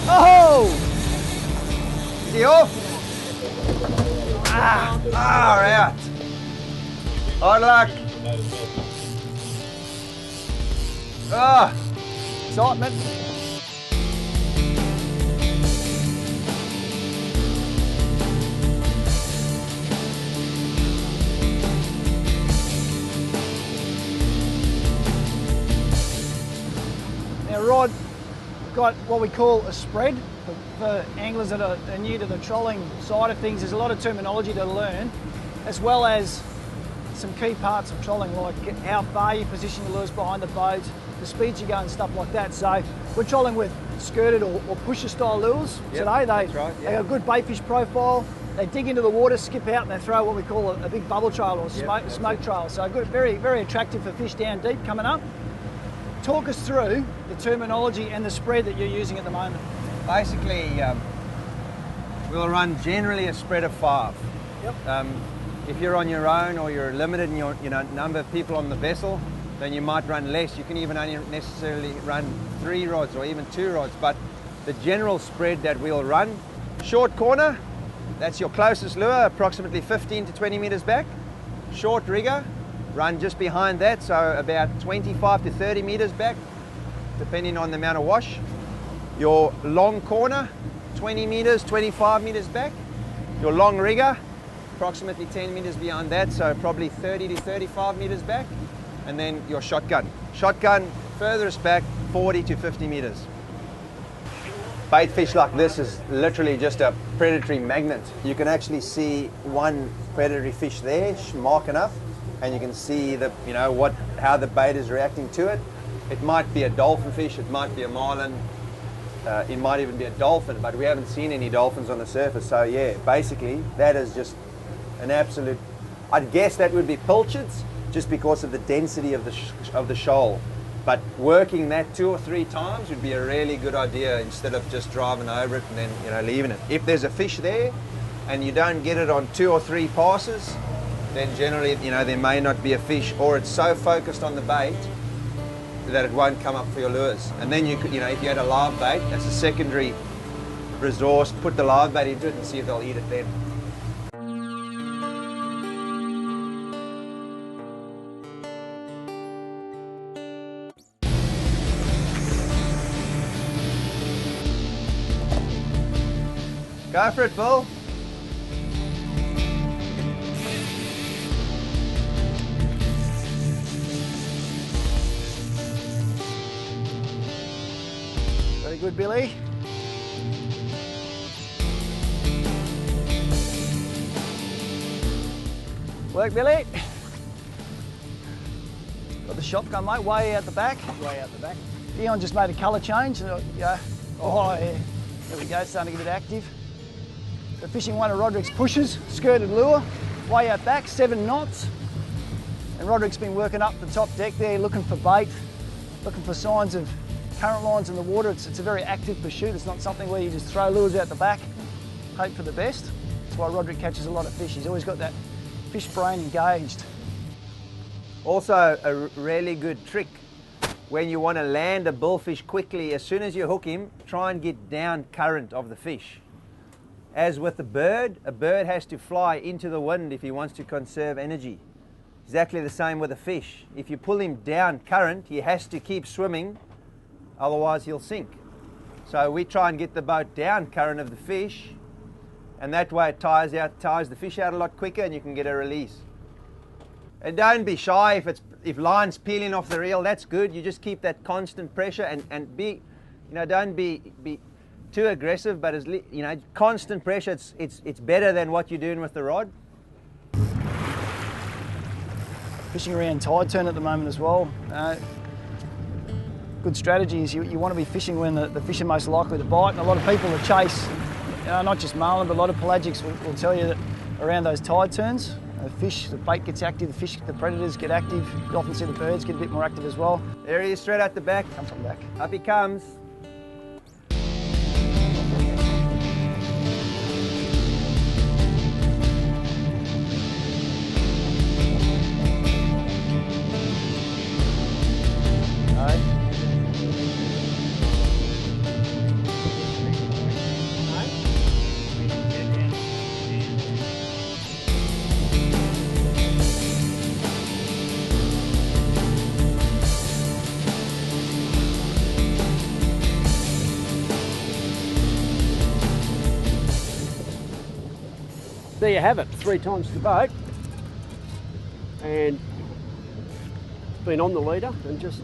Oh! Is he off? Ah, right. Hard luck. Ah, excitement. Now, Rod, got what we call a spread. For anglers that are new to the trolling side of things, there's a lot of terminology to learn, as well as some key parts of trolling, like how far you position your lures behind the boat, the speeds you go and stuff like that. So we're trolling with skirted or pusher style lures today. They got a good baitfish profile. They dig into the water, skip out, and they throw what we call a big bubble trail or smoke trail. So good, very, very attractive for fish down deep coming up. Talk us through the terminology and the spread that you're using at the moment. Basically, we'll run generally a spread of 5. Yep. If you're on your own or you're limited in your number of people on the vessel, then you might run less. You can even only necessarily run 3 rods or even 2 rods. But the general spread that we'll run, short corner, that's your closest lure, approximately 15 to 20 meters back. Short rigger, run just behind that, so about 25 to 30 meters back, depending on the amount of wash. Your long corner, 20 meters, 25 meters back. Your long rigger, approximately 10 meters beyond that, so probably 30 to 35 meters back. And then your shotgun. Shotgun, furthest back, 40 to 50 meters. Bait fish like this is literally just a predatory magnet. You can actually see one predatory fish there, marking up, and you can see the, how the bait is reacting to it. It might be a dolphin fish, it might be a marlin, it might even be a dolphin, but we haven't seen any dolphins on the surface. So yeah, basically that is just an absolute, I'd guess that would be pilchards just because of the density of the shoal. But working that 2 or 3 times would be a really good idea instead of just driving over it and then leaving it. If there's a fish there and you don't get it on 2 or 3 passes, then generally there may not be a fish, or it's so focused on the bait that it won't come up for your lures. And then you could, if you had a live bait, that's a secondary resource, put the live bait into it and see if they'll eat it then. Go for it, Bill. Very good, Billy. Work, Billy. Got the shotgun, mate, way out the back. Way out the back. Dion just made a colour change. Oh, yeah. There we go, starting to get a bit active. So fishing one of Roderick's pushes, skirted lure, way out back, 7 knots. And Roderick's been working up the top deck there, looking for bait, looking for signs of current lines in the water. It's a very active pursuit. It's not something where you just throw lures out the back, hope for the best. That's why Roderick catches a lot of fish. He's always got that fish brain engaged. Also, a really good trick when you want to land a bullfish quickly, as soon as you hook him, try and get down current of the fish. As with a bird has to fly into the wind if he wants to conserve energy. Exactly the same with a fish. If you pull him down current, he has to keep swimming, otherwise he'll sink. So we try and get the boat down current of the fish, and that way it tires the fish out a lot quicker and you can get a release. And don't be shy if line's peeling off the reel, that's good. You just keep that constant pressure and be, don't be too aggressive, but constant pressure, it's better than what you're doing with the rod. Fishing around tide turn at the moment as well. Good strategy is you want to be fishing when the fish are most likely to bite, and a lot of people that chase, not just marlin, but a lot of pelagics will tell you that around those tide turns, the bait gets active, the predators get active. You often see the birds get a bit more active as well. There he is, straight out the back. Come from back. Up he comes. there you have it, 3 times the boat, and been on the leader and just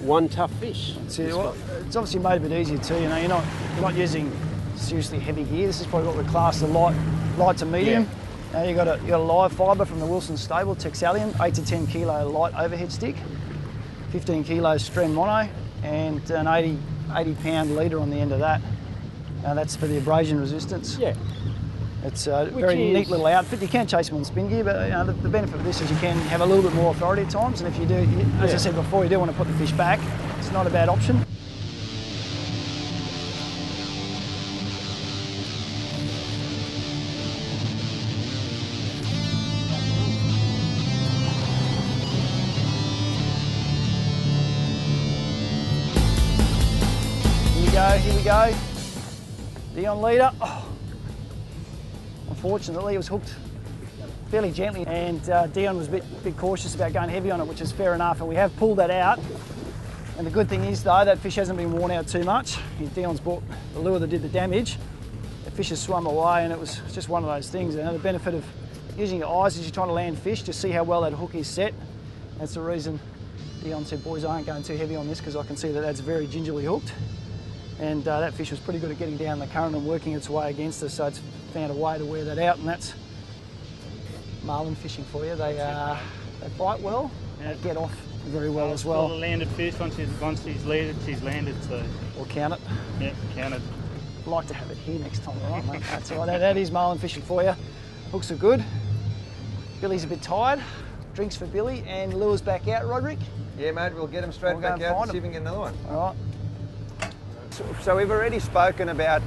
one tough fish. Well, it's obviously made a bit easier too. You know, you're not using seriously heavy gear. This is probably what we class the light to medium. Yeah. You got a live fibre from the Wilson stable, Texalian, 8 to 10 kilo light overhead stick, 15 kilos strand mono, and an 80 pound leader on the end of that. That's for the abrasion resistance. Yeah. It's a very neat little outfit. You can chase them on spin gear, but the benefit of this is you can have a little bit more authority at times, and if you do, as I said before, you do want to put the fish back, it's not a bad option. Here we go. Dion leader. Oh. Unfortunately, it was hooked fairly gently, and Dion was a bit cautious about going heavy on it, which is fair enough, and we have pulled that out. And the good thing is, though, that fish hasn't been worn out too much. Dion's bought the lure that did the damage. The fish has swum away, and it was just one of those things. And the benefit of using your eyes as you're trying to land fish to see how well that hook is set. That's the reason Dion said, boys, I ain't going too heavy on this, because I can see that that's very gingerly hooked. And that fish was pretty good at getting down the current and working its way against us, so it's found a way to wear that out, and that's marlin fishing for you. They bite well, and they get off very well as well. The landed fish, once she's landed, she's landed, so... Or count it. Yeah, count it. I'd like to have it here next time, right, mate? That's all right, that is marlin fishing for you. Hooks are good. Billy's a bit tired. Drinks for Billy, and lures back out, Roderick. Yeah, mate, we'll get him straight back out and see if we can get another one. All right. So we've already spoken about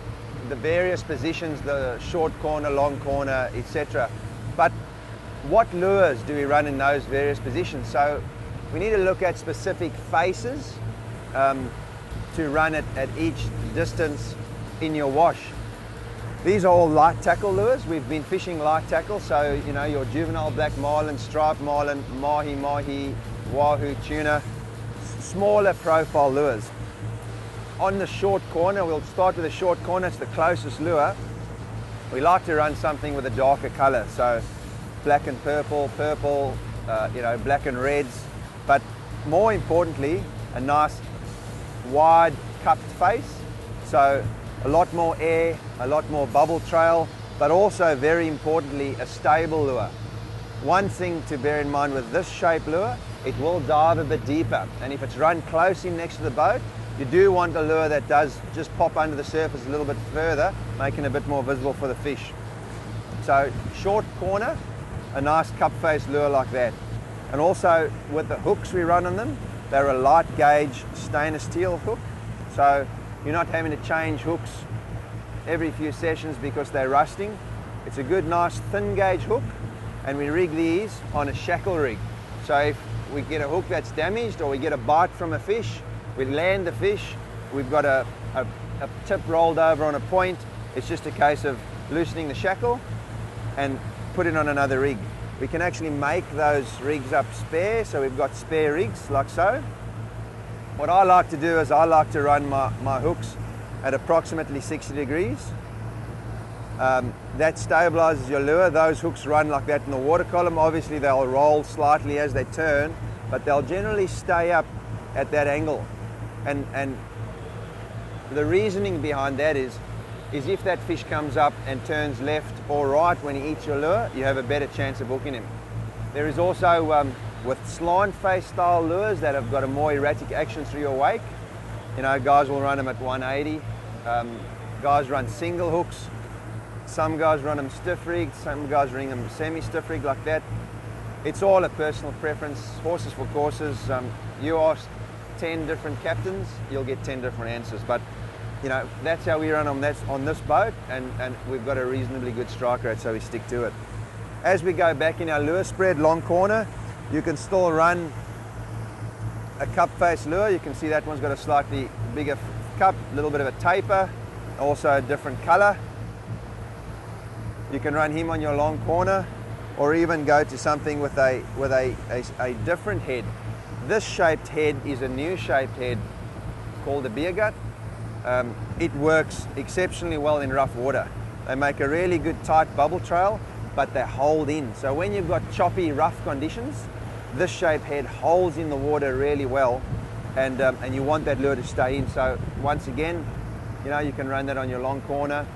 the various positions, the short corner, long corner, etc. But what lures do we run in those various positions? So we need to look at specific faces to run it at each distance in your wash. These are all light tackle lures. We've been fishing light tackle, so you know, your juvenile black marlin, striped marlin, mahi, wahoo, tuna, smaller profile lures. On the short corner, we'll start with the short corner, it's the closest lure. We like to run something with a darker color, so black and purple, you know, black and reds, but more importantly, a nice wide cupped face, so a lot more air, a lot more bubble trail, but also very importantly, a stable lure. One thing to bear in mind with this shape lure, it will dive a bit deeper, and if it's run close in next to the boat, you do want a lure that does just pop under the surface a little bit further, making it a bit more visible for the fish. So short corner, a nice cup face lure like that. And also with the hooks we run on them, they're a light gauge stainless steel hook. So you're not having to change hooks every few sessions because they're rusting. It's a good, nice thin gauge hook, and we rig these on a shackle rig. So if we get a hook that's damaged or we get a bite from a fish, we land the fish, we've got a tip rolled over on a point. It's just a case of loosening the shackle and put it on another rig. We can actually make those rigs up spare, so we've got spare rigs like so. What I like to do is I like to run my hooks at approximately 60 degrees. That stabilizes your lure. Those hooks run like that in the water column. Obviously they'll roll slightly as they turn, but they'll generally stay up at that angle. And the reasoning behind that is if that fish comes up and turns left or right when he eats your lure, you have a better chance of hooking him. There is also, with slant face style lures that have got a more erratic action through your wake, you know, guys will run them at 180. Guys run single hooks. Some guys run them stiff rigged, some guys run them semi-stiff rigged like that. It's all a personal preference, horses for courses. You ask 10 different captains, you'll get 10 different answers. But you know, that's how we run on this boat, and we've got a reasonably good strike rate, so we stick to it. As we go back in our lure spread, long corner, you can still run a cup face lure. You can see that one's got a slightly bigger cup, a little bit of a taper, also a different color. You can run him on your long corner, or even go to something with a different head. This shaped head is a new shaped head called a beer gut. It works exceptionally well in rough water. They make a really good tight bubble trail, but they hold in. So when you've got choppy, rough conditions, this shape head holds in the water really well, and you want that lure to stay in. So once again, you know, you can run that on your long corner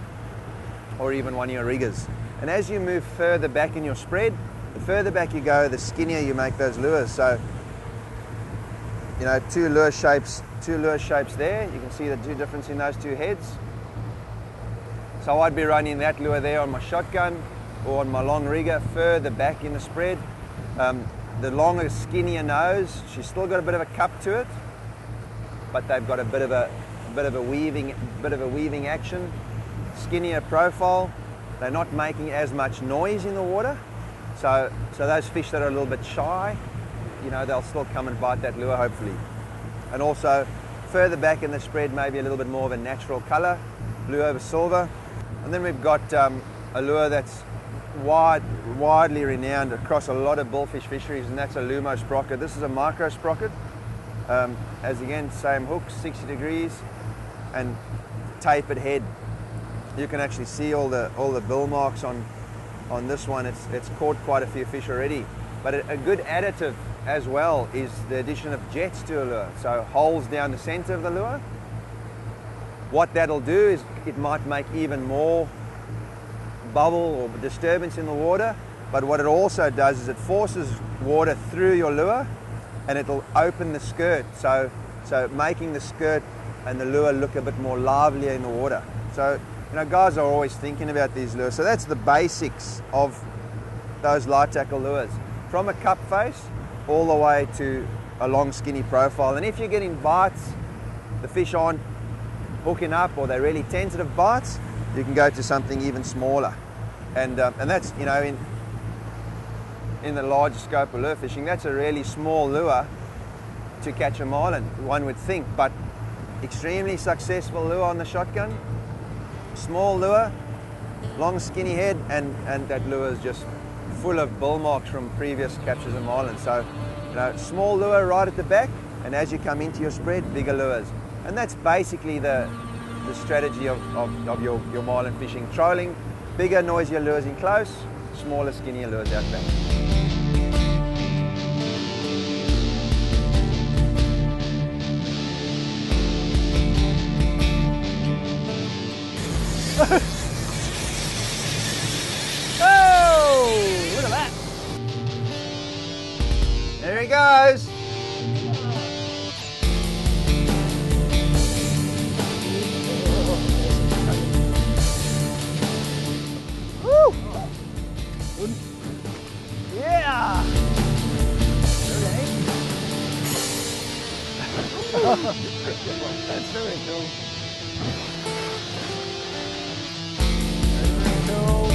or even one of your riggers. And as you move further back in your spread, the further back you go, the skinnier you make those lures. So, you know, two lure shapes there. You can see the two difference in those two heads. So I'd be running that lure there on my shotgun or on my long rigger further back in the spread. The longer, skinnier nose, she's still got a bit of a cup to it, but they've got a bit of a weaving action. Skinnier profile. They're not making as much noise in the water. So those fish that are a little bit shy, you know, they'll still come and bite that lure hopefully. And also further back in the spread, maybe a little bit more of a natural color, blue over silver. And then we've got a lure that's widely renowned across a lot of bullfish fisheries, and that's a Lumo sprocket. This is a micro sprocket. As again, same hook, 60 degrees, and tapered head. You can actually see all the bill marks on this one. It's caught quite a few fish already. But a good additive as well is the addition of jets to a lure. So holes down the center of the lure. What that'll do is it might make even more bubble or disturbance in the water, but what it also does is it forces water through your lure and it'll open the skirt, so making the skirt and the lure look a bit more livelier in the water. So, you know, guys are always thinking about these lures. So that's the basics of those light tackle lures, from a cup face all the way to a long skinny profile. And if you're getting bites, the fish aren't hooking up or they're really tentative bites, you can go to something even smaller. And that's, you know, in the large scope of lure fishing, that's a really small lure to catch a marlin, one would think, but extremely successful lure on the shotgun. Small lure, long skinny head, and that lure is just full of bull marks from previous captures of marlin. So, you know, small lure right at the back, and as you come into your spread, bigger lures. And that's basically the strategy of your marlin fishing. Trolling bigger, noisier lures in close, smaller, skinnier lures out back. Oh, look at that. There he goes. Woo! Good. Yeah. Okay. That's very cool. Very cool.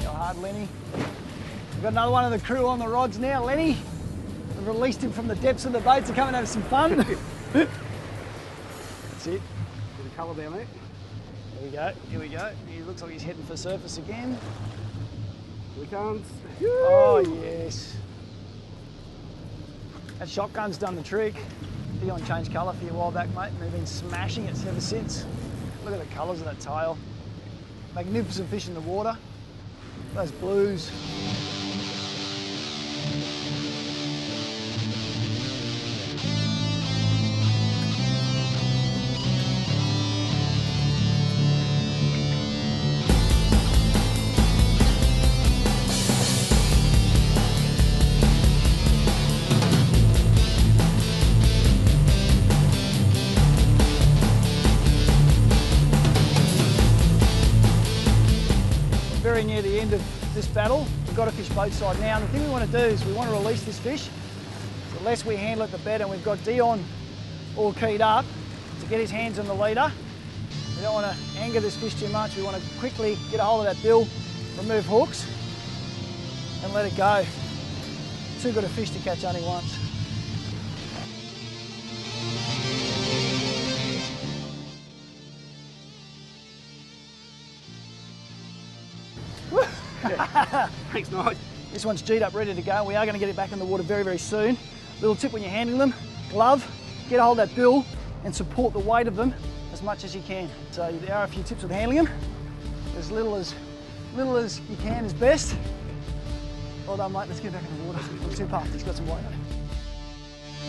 Go hard, Lenny. We've got another one of the crew on the rods now, Lenny. We've released him from the depths of the boat to come and have some fun. That's it. Bit of colour down there. Here we go, here we go. He looks like he's heading for surface again. Here he comes. Oh, yes. That shotgun's done the trick. Dion changed colour for you a while back, mate, and they've been smashing it ever since. Look at the colours of that tail. Magnificent fish in the water. Those blues. Very near the end of this battle. We've got to fish both sides now, and the thing we want to do is we want to release this fish. The less we handle it, the better. And we've got Dion all keyed up to get his hands on the leader. We don't want to anger this fish too much. We want to quickly get a hold of that bill, remove hooks, and let it go. Too good a fish to catch only once. Thanks, Nigel. This one's G'd up, ready to go. We are going to get it back in the water very, very soon. Little tip when you're handling them, glove, get a hold of that bill and support the weight of them as as much as you can. So there are a few tips with handling them. As little as you can is best. Well done, mate. Let's get back in the water. It's too past. It's got some weight on it.